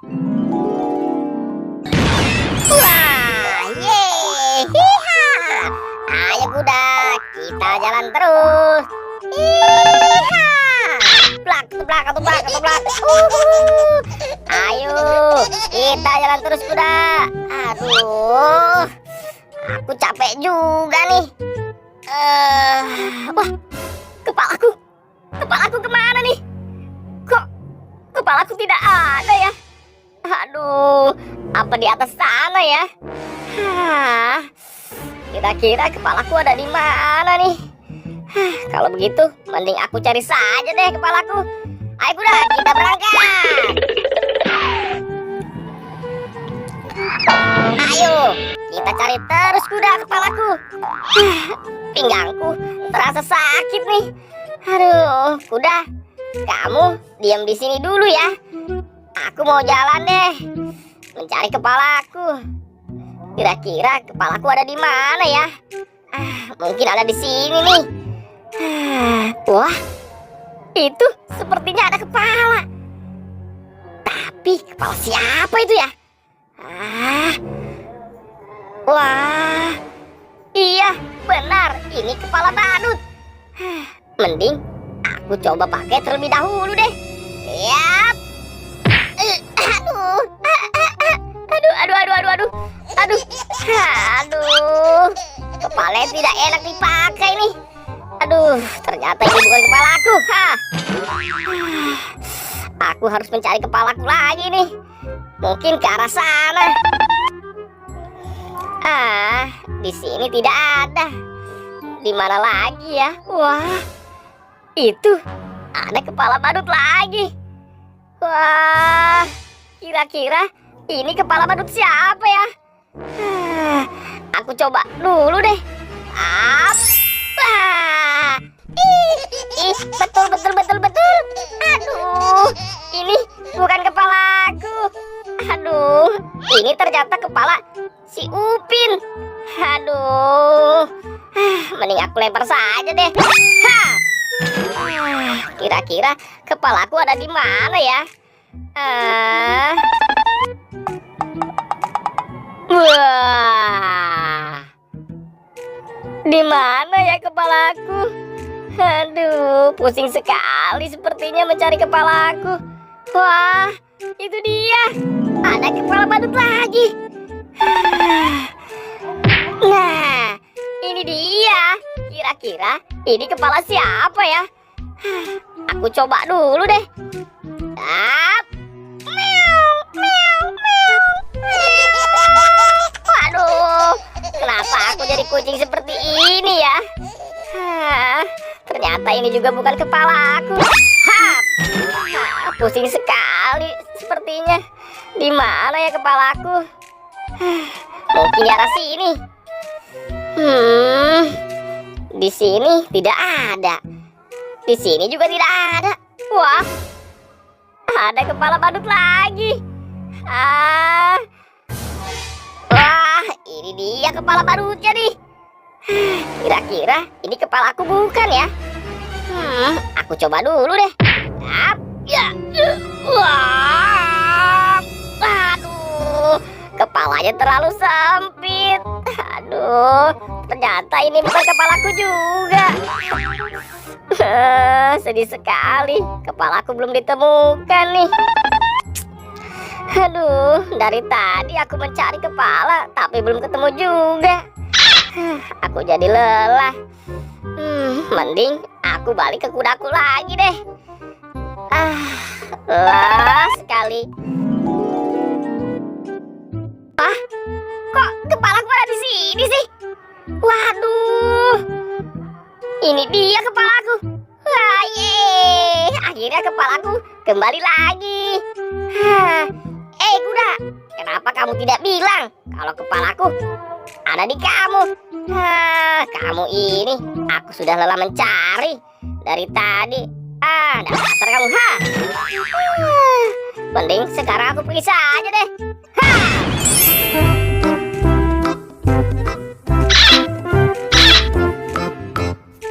Wah, hiha. Ayo kuda, kita jalan terus. Hiha. Plak, plak, plak, plak. Ayo, kita jalan terus kuda. Aduh, aku capek juga nih. Wah, kepalaku kemana nih? Kok kepalaku tidak ada ya? Aduh, apa di atas sana ya? Kira-kira kepalaku ada di mana nih? Kalau begitu, mending aku cari saja deh kepalaku. Ayo kuda, kita berangkat. Ayo, kita cari terus kuda kepalaku. Pinggangku terasa sakit nih. Aduh, kuda, kamu diam di sini dulu ya. Aku mau jalan deh, mencari kepalaku. Kira-kira kepalaku ada di mana ya? Mungkin ada di sini nih. Wah, itu sepertinya ada kepala. Tapi kepala siapa itu ya? Wah, iya benar, ini kepala badut. Mending aku coba pakai terlebih dahulu deh. Yap. Aduh. Kepalanya tidak enak dipakai nih. Aduh, ternyata ini bukan kepalaku. Aku harus mencari kepalaku lagi nih. Mungkin ke arah sana. Di sini tidak ada. Di mana lagi ya? Wah, itu ada kepala badut lagi. Wah, kira-kira ini kepala badut siapa ya? Aku coba dulu deh. Betul. Aduh, ini bukan kepalaku. Aduh, ini ternyata kepala si Upin. Aduh, mending aku lempar saja deh. Kira-kira kepalaku ada di mana ya? Wah, di mana ya kepalaku? Aduh, pusing sekali sepertinya mencari kepalaku. Wah, itu dia. Ada kepala badut lagi. Nah, ini dia. Kira-kira ini kepala siapa ya? Aku coba dulu deh. Waduh, kenapa aku jadi kucing seperti ini ya? Ternyata ini juga bukan kepala aku. Pusing sekali sepertinya. Di mana ya kepalaku? Mungkin di arah sini. Di sini tidak ada. Di sini juga tidak ada. Wah, ada kepala badut lagi. Wah, ini dia kepala badutnya nih. Kira-kira ini kepalaku bukan ya? Aku coba dulu deh. Wah, aduh, kepalanya terlalu sempit. Aduh, ternyata ini bukan kepalaku juga. Sedih sekali, kepalaku belum ditemukan nih. Aduh, dari tadi aku mencari kepala, tapi belum ketemu juga. Aku jadi lelah. Mending aku balik ke kudaku lagi deh. Lelah sekali. Kok kepalaku ada di sini sih? Waduh, ini dia kepalaku. Akhirnya kepalaku kembali lagi. Kuda, kenapa kamu tidak bilang kalau kepalaku ada di kamu? Kamu ini, aku sudah lelah mencari dari tadi. Dasar kamu, Mending sekarang aku pergi saja deh.